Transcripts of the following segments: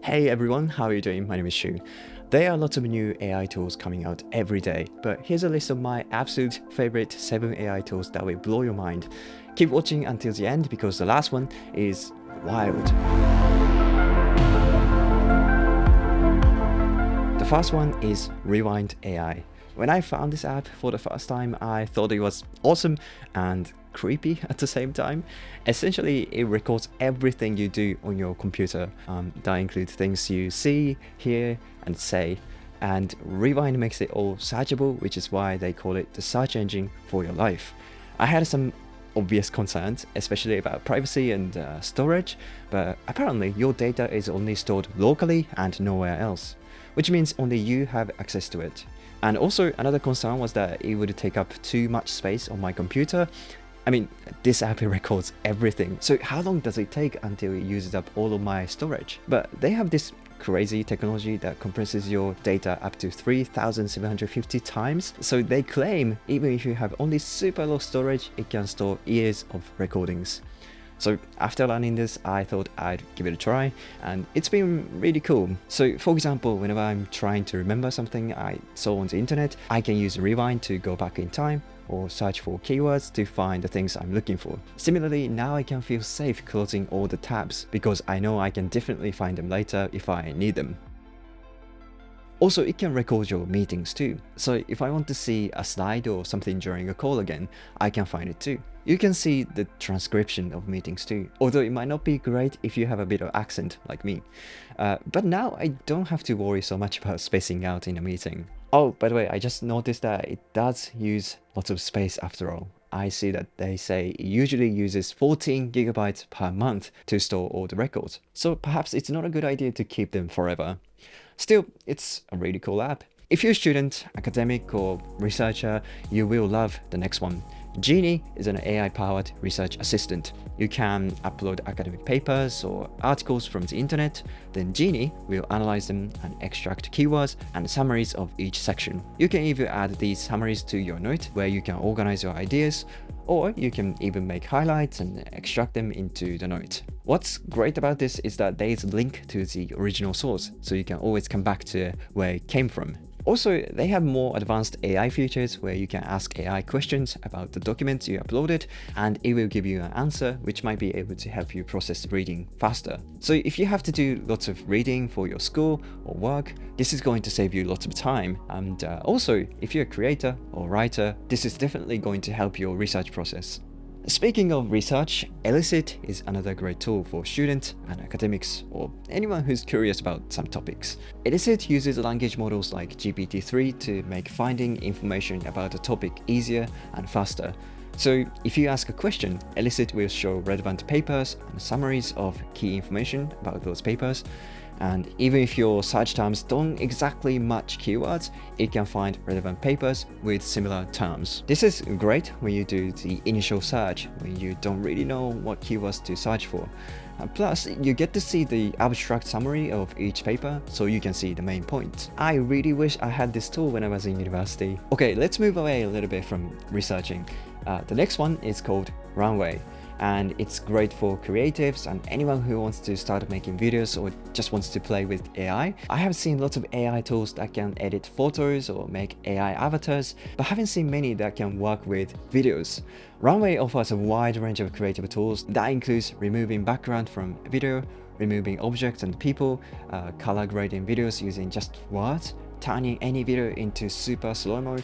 Hey everyone, how are you doing? My name is Shu. There are lots of new AI tools coming out every day, but here's a list of my absolute favorite 7 AI tools that will blow your mind. Keep watching until the end because the last one is wild. The first one is Rewind AI. When I found this app for the first time, I thought it was awesome and creepy at the same time. Essentially, it records everything you do on your computer. That includes things you see, hear, and say. And Rewind makes it all searchable, which is why they call it the search engine for your life. I had some obvious concerns, especially about privacy and storage, but apparently your data is only stored locally and nowhere else, which means only you have access to it. And also another concern was that it would take up too much space on my computer. I mean, this app records everything, so how long does it take until it uses up all of my storage? But they have this crazy technology that compresses your data up to 3,750 times. So they claim even if you have only super low storage, it can store years of recordings. So after learning this, I thought I'd give it a try, and it's been really cool. So for example, whenever I'm trying to remember something I saw on the internet, I can use Rewind to go back in time or search for keywords to find the things I'm looking for. Similarly, now I can feel safe closing all the tabs because I know I can definitely find them later if I need them. Also, it can record your meetings too. So if I want to see a slide or something during a call again, I can find it too. You can see the transcription of meetings too, although it might not be great if you have a bit of accent like me. But now I don't have to worry so much about spacing out in a meeting. Oh, by the way, I just noticed that it does use lots of space after all. I see that they say it usually uses 14 gigabytes per month to store all the records. So perhaps it's not a good idea to keep them forever. Still, it's a really cool app. If you're a student, academic, or researcher, you will love the next one. Genei is an AI-powered research assistant. You can upload academic papers or articles from the internet, then Genei will analyze them and extract keywords and summaries of each section. You can even add these summaries to your note where you can organize your ideas, or you can even make highlights and extract them into the note. What's great about this is that there is a link to the original source, so you can always come back to where it came from. Also, they have more advanced AI features where you can ask AI questions about the documents you uploaded, and it will give you an answer which might be able to help you process reading faster. So if you have to do lots of reading for your school or work, this is going to save you lots of time. And also, if you're a creator or writer, this is definitely going to help your research process. Speaking of research, Elicit is another great tool for students and academics or anyone who's curious about some topics. Elicit uses language models like GPT-3 to make finding information about a topic easier and faster. So if you ask a question, Elicit will show relevant papers and summaries of key information about those papers. And even if your search terms don't exactly match keywords, it can find relevant papers with similar terms. This is great when you do the initial search, when you don't really know what keywords to search for. Plus, you get to see the abstract summary of each paper, so you can see the main points. I really wish I had this tool when I was in university. Okay, let's move away a little bit from researching. The next one is called Runway, and it's great for creatives and anyone who wants to start making videos or just wants to play with AI. I have seen lots of AI tools that can edit photos or make AI avatars, but haven't seen many that can work with videos. Runway offers a wide range of creative tools that includes removing background from video, removing objects and people, color grading videos using just words, turning any video into super slow-mo,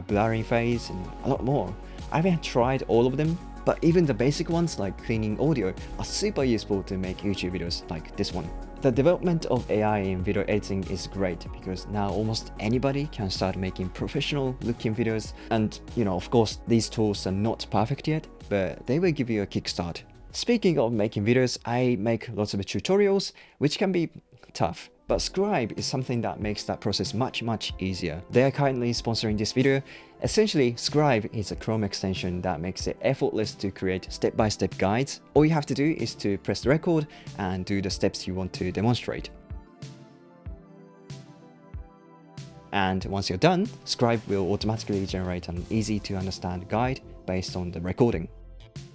blurring phase, and a lot more. I haven't tried all of them, but even the basic ones like cleaning audio are super useful to make YouTube videos like this one. The development of AI in video editing is great because now almost anybody can start making professional looking videos. And of course, these tools are not perfect yet, but they will give you a kickstart. Speaking of making videos, I make lots of tutorials, which can be tough. But Scribe is something that makes that process much easier. They are currently sponsoring this video. Essentially, Scribe is a Chrome extension that makes it effortless to create step-by-step guides. All you have to do is to press the record and do the steps you want to demonstrate. And once you're done, Scribe will automatically generate an easy to understand guide based on the recording.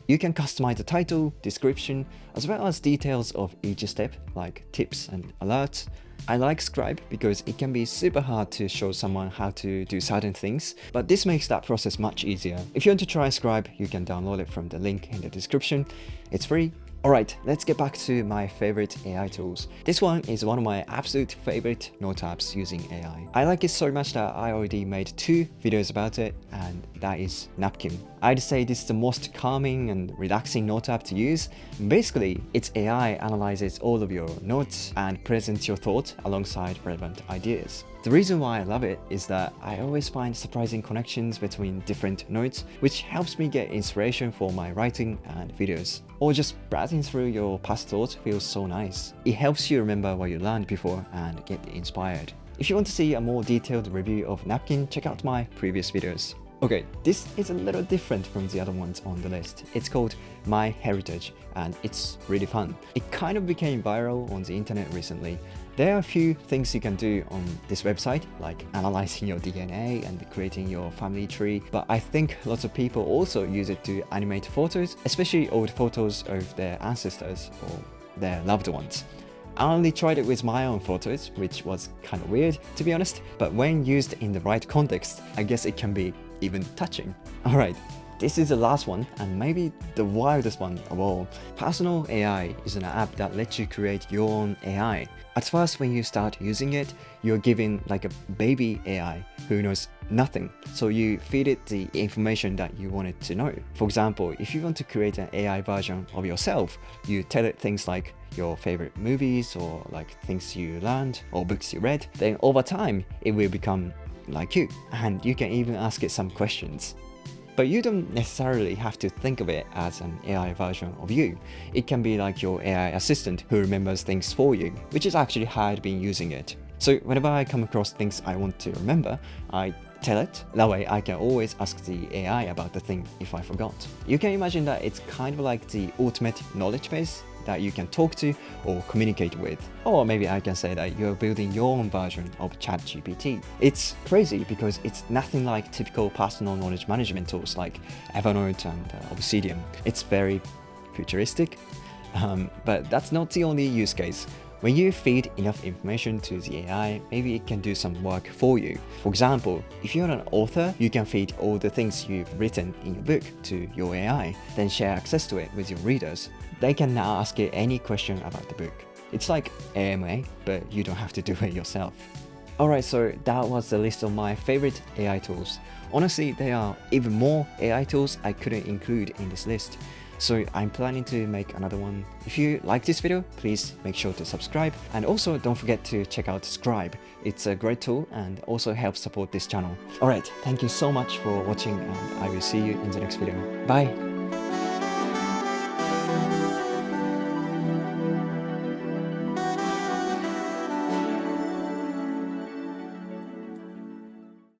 You can customize the title, description, as well as details of each step like tips and alerts. I like Scribe because it can be super hard to show someone how to do certain things, but this makes that process much easier. If you want to try Scribe, you can download it from the link in the description. It's free. Alright, let's get back to my favorite AI tools. This one is one of my absolute favorite note apps using AI. I like it so much that I already made 2 videos about it, and that is Napkin. I'd say this is the most calming and relaxing note app to use. Basically, its AI analyzes all of your notes and presents your thoughts alongside relevant ideas. The reason why I love it is that I always find surprising connections between different notes, which helps me get inspiration for my writing and videos. Or just browsing through your past thoughts feels so nice. It helps you remember what you learned before and get inspired. If you want to see a more detailed review of Napkin, check out my previous videos. Okay, this is a little different from the other ones on the list. It's called MyHeritage and it's really fun. It kind of became viral on the internet recently. There are a few things you can do on this website, like analyzing your DNA and creating your family tree, but I think lots of people also use it to animate photos, especially old photos of their ancestors or their loved ones. I only tried it with my own photos, which was kind of weird to be honest, but when used in the right context, I guess it can be even touching. Alright, this is the last one and maybe the wildest one of all. Personal AI is an app that lets you create your own AI. At first, when you start using it, you're given like a baby AI who knows nothing. So you feed it the information that you want it to know. For example, if you want to create an AI version of yourself, you tell it things like your favorite movies or like things you learned or books you read. Then over time, it will become like you, and you can even ask it some questions. But you don't necessarily have to think of it as an AI version of you. It can be like your AI assistant who remembers things for you, which is actually how I've been using it. So whenever I come across things I want to remember, I tell it. That way I can always ask the AI about the thing if I forgot. You can imagine that it's kind of like the ultimate knowledge base that you can talk to or communicate with. Or maybe I can say that you're building your own version of ChatGPT. It's crazy because it's nothing like typical personal knowledge management tools like Evernote and Obsidian. It's very futuristic, but that's not the only use case. When you feed enough information to the AI, maybe it can do some work for you. For example, if you're an author, you can feed all the things you've written in your book to your AI, then share access to it with your readers. They can now ask it any question about the book. It's like AMA, but you don't have to do it yourself. Alright, so that was the list of my favorite AI tools. Honestly, there are even more AI tools I couldn't include in this list. So I'm planning to make another one. If you like this video, please make sure to subscribe. And also don't forget to check out Scribe. It's a great tool and also helps support this channel. Alright, thank you so much for watching and I will see you in the next video. Bye!